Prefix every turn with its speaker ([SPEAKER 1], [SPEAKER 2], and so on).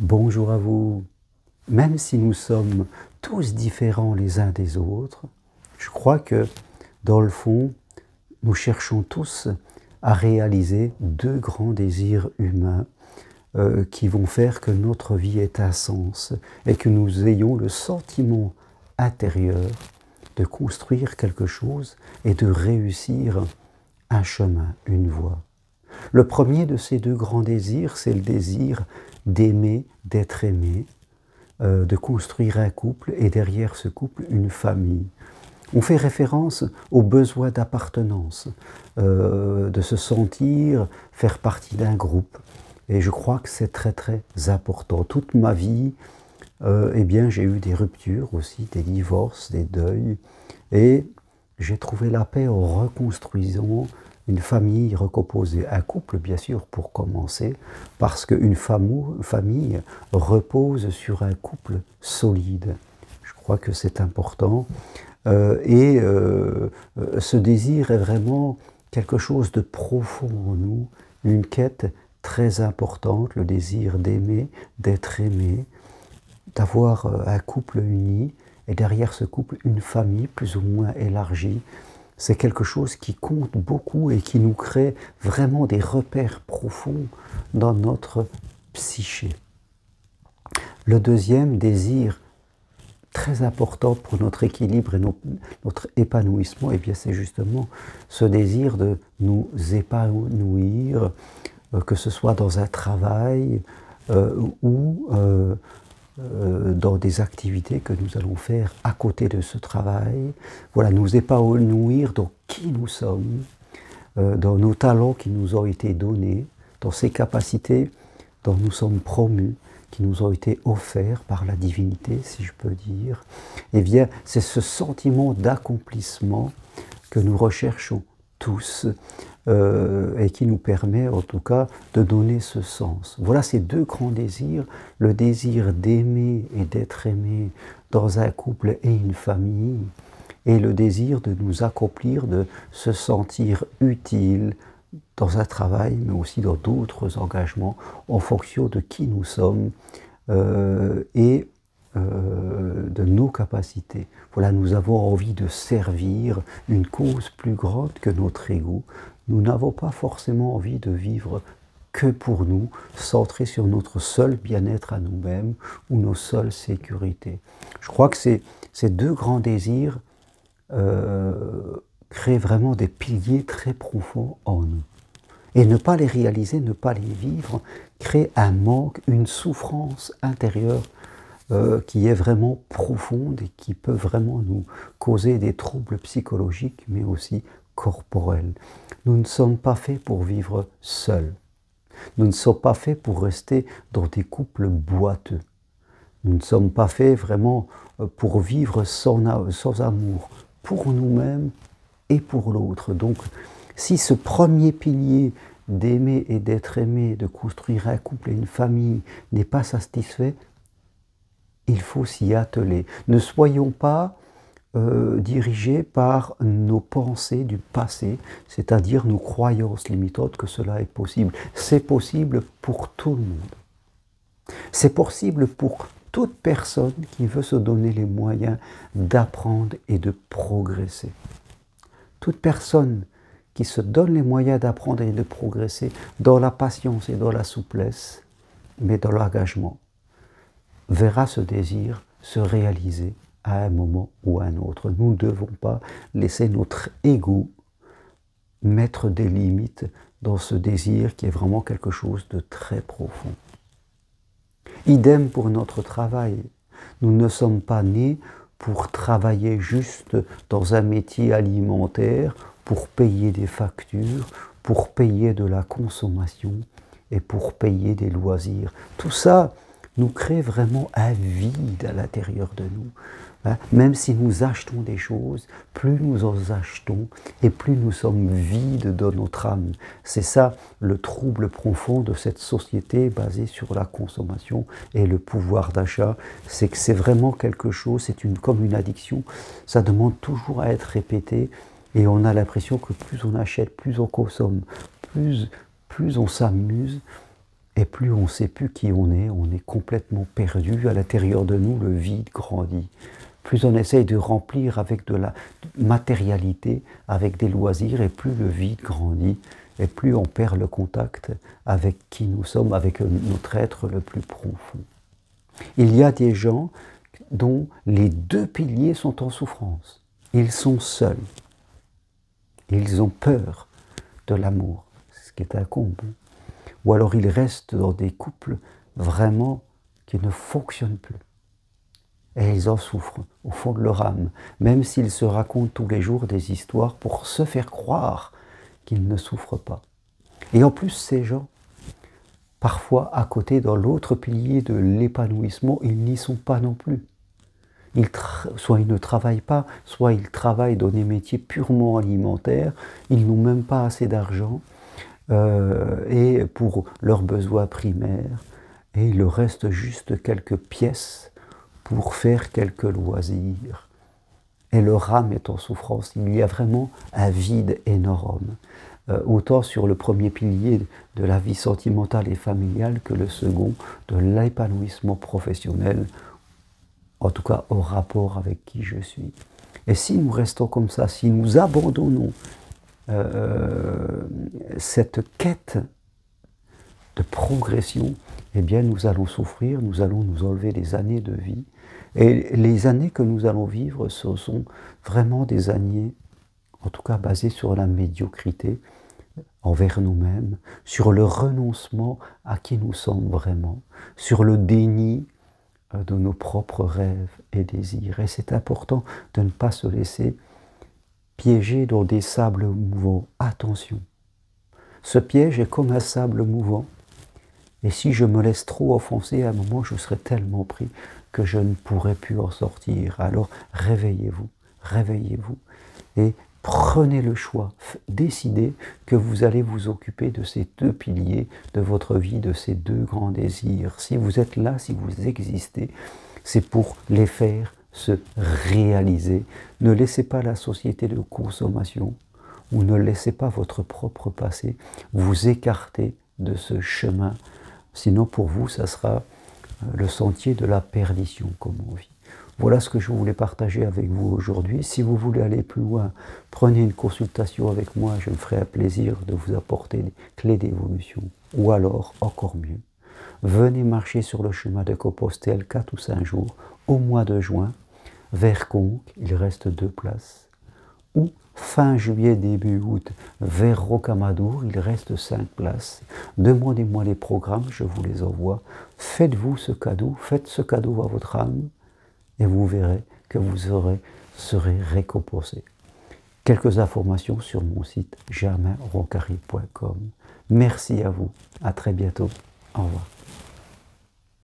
[SPEAKER 1] Bonjour à vous. Même si nous sommes tous différents les uns des autres, je crois que dans le fond, nous cherchons tous à réaliser deux grands désirs humains qui vont faire que notre vie ait un sens et que nous ayons le sentiment intérieur de construire quelque chose et de réussir un chemin, une voie. Le premier de ces deux grands désirs, c'est le désir d'aimer, d'être aimé, de construire un couple et derrière ce couple, une famille. On fait référence au besoin d'appartenance, de se sentir faire partie d'un groupe. Et je crois que c'est très très important. Toute ma vie, eh bien, j'ai eu des ruptures aussi, des divorces, des deuils. Et j'ai trouvé la paix en reconstruisant une famille recomposée. Un couple, bien sûr, pour commencer, parce qu'une famille repose sur un couple solide. Je crois que c'est important. Ce désir est vraiment quelque chose de profond en nous, une quête très importante, le désir d'aimer, d'être aimé, d'avoir un couple uni, et derrière ce couple, une famille plus ou moins élargie. C'est quelque chose qui compte beaucoup et qui nous crée vraiment des repères profonds dans notre psyché. Le deuxième désir très important pour notre équilibre et notre épanouissement, eh bien c'est justement ce désir de nous épanouir, que ce soit dans un travail ou dans des activités que nous allons faire à côté de ce travail. Voilà, nous épanouir dans qui nous sommes, dans nos talents qui nous ont été donnés, dans ces capacités dont nous sommes promus, qui nous ont été offerts par la divinité, si je peux dire. Eh bien, c'est ce sentiment d'accomplissement que nous recherchons tous et qui nous permet en tout cas de donner ce sens. Voilà ces deux grands désirs, le désir d'aimer et d'être aimé dans un couple et une famille, et le désir de nous accomplir, de se sentir utile dans un travail, mais aussi dans d'autres engagements, en fonction de qui nous sommes et de nos capacités. Voilà, nous avons envie de servir une cause plus grande que notre ego. Nous n'avons pas forcément envie de vivre que pour nous, centrés sur notre seul bien-être à nous-mêmes ou nos seules sécurités. Je crois que ces deux grands désirs créent vraiment des piliers très profonds en nous. Et ne pas les réaliser, ne pas les vivre, crée un manque, une souffrance intérieure qui est vraiment profonde et qui peut vraiment nous causer des troubles psychologiques, mais aussi corporels. Nous ne sommes pas faits pour vivre seuls. Nous ne sommes pas faits pour rester dans des couples boiteux. Nous ne sommes pas faits vraiment pour vivre sans amour, pour nous-mêmes et pour l'autre. Donc, si ce premier pilier d'aimer et d'être aimé, de construire un couple et une famille n'est pas satisfait, il faut s'y atteler. Ne soyons pas dirigés par nos pensées du passé, c'est-à-dire nos croyances limitantes que cela est possible. C'est possible pour tout le monde. C'est possible pour toute personne qui veut se donner les moyens d'apprendre et de progresser. Toute personne qui se donne les moyens d'apprendre et de progresser dans la patience et dans la souplesse, mais dans l'engagement, verra ce désir se réaliser à un moment ou à un autre. Nous ne devons pas laisser notre ego mettre des limites dans ce désir qui est vraiment quelque chose de très profond. Idem pour notre travail. Nous ne sommes pas nés pour travailler juste dans un métier alimentaire, pour payer des factures, pour payer de la consommation et pour payer des loisirs. Tout ça nous crée vraiment un vide à l'intérieur de nous. Même si nous achetons des choses, plus nous en achetons et plus nous sommes vides dans notre âme. C'est ça le trouble profond de cette société basée sur la consommation et le pouvoir d'achat. C'est que c'est vraiment quelque chose, c'est comme une addiction. Ça demande toujours à être répété et on a l'impression que plus on achète, plus on consomme, plus on s'amuse. et plus on ne sait plus qui on est complètement perdu. À l'intérieur de nous, le vide grandit. Plus on essaye de remplir avec de la matérialité, avec des loisirs, et plus le vide grandit, et plus on perd le contact avec qui nous sommes, avec notre être le plus profond. Il y a des gens dont les deux piliers sont en souffrance. Ils sont seuls. Ils ont peur de l'amour, ce qui est un comble. Ou alors ils restent dans des couples vraiment qui ne fonctionnent plus. Et ils en souffrent au fond de leur âme, même s'ils se racontent tous les jours des histoires pour se faire croire qu'ils ne souffrent pas. Et en plus, ces gens, parfois à côté, dans l'autre pilier de l'épanouissement, ils n'y sont pas non plus. Soit ils ne travaillent pas, soit ils travaillent dans des métiers purement alimentaires, ils n'ont même pas assez d'argent et pour leurs besoins primaires, et il leur reste juste quelques pièces pour faire quelques loisirs. Et leur âme est en souffrance. Il y a vraiment un vide énorme. Autant sur le premier pilier de la vie sentimentale et familiale que le second de l'épanouissement professionnel, en tout cas au rapport avec qui je suis. Et si nous restons comme ça, si nous abandonnons cette quête de progression, eh bien nous allons souffrir, nous allons nous enlever des années de vie. Et les années que nous allons vivre, ce sont vraiment des années, en tout cas basées sur la médiocrité envers nous-mêmes, sur le renoncement à qui nous sommes vraiment, sur le déni de nos propres rêves et désirs. Et c'est important de ne pas se laisser piéger dans des sables mouvants. Attention, ce piège est comme un sable mouvant. Et si je me laisse trop offenser, à un moment, je serai tellement pris que je ne pourrai plus en sortir. Alors, réveillez-vous, réveillez-vous et prenez le choix. Décidez que vous allez vous occuper de ces deux piliers de votre vie, de ces deux grands désirs. Si vous êtes là, si vous existez, c'est pour les faire se réaliser. Ne laissez pas la société de consommation ou ne laissez pas votre propre passé vous écarter de ce chemin. Sinon, pour vous, ça sera le sentier de la perdition, comme on vit. Voilà ce que je voulais partager avec vous aujourd'hui. Si vous voulez aller plus loin, prenez une consultation avec moi. Je me ferai un plaisir de vous apporter des clés d'évolution. Ou alors, encore mieux, venez marcher sur le chemin de Compostelle 4 ou 5 jours au mois de juin, vers Conques, il reste 2 places. Ou fin juillet, début août, vers Rocamadour, il reste 5 places. Demandez-moi les programmes, je vous les envoie. Faites-vous ce cadeau, faites ce cadeau à votre âme, et vous verrez que vous serez récompensé. Quelques informations sur mon site germainroncari.com. Merci à vous, à très bientôt, au revoir.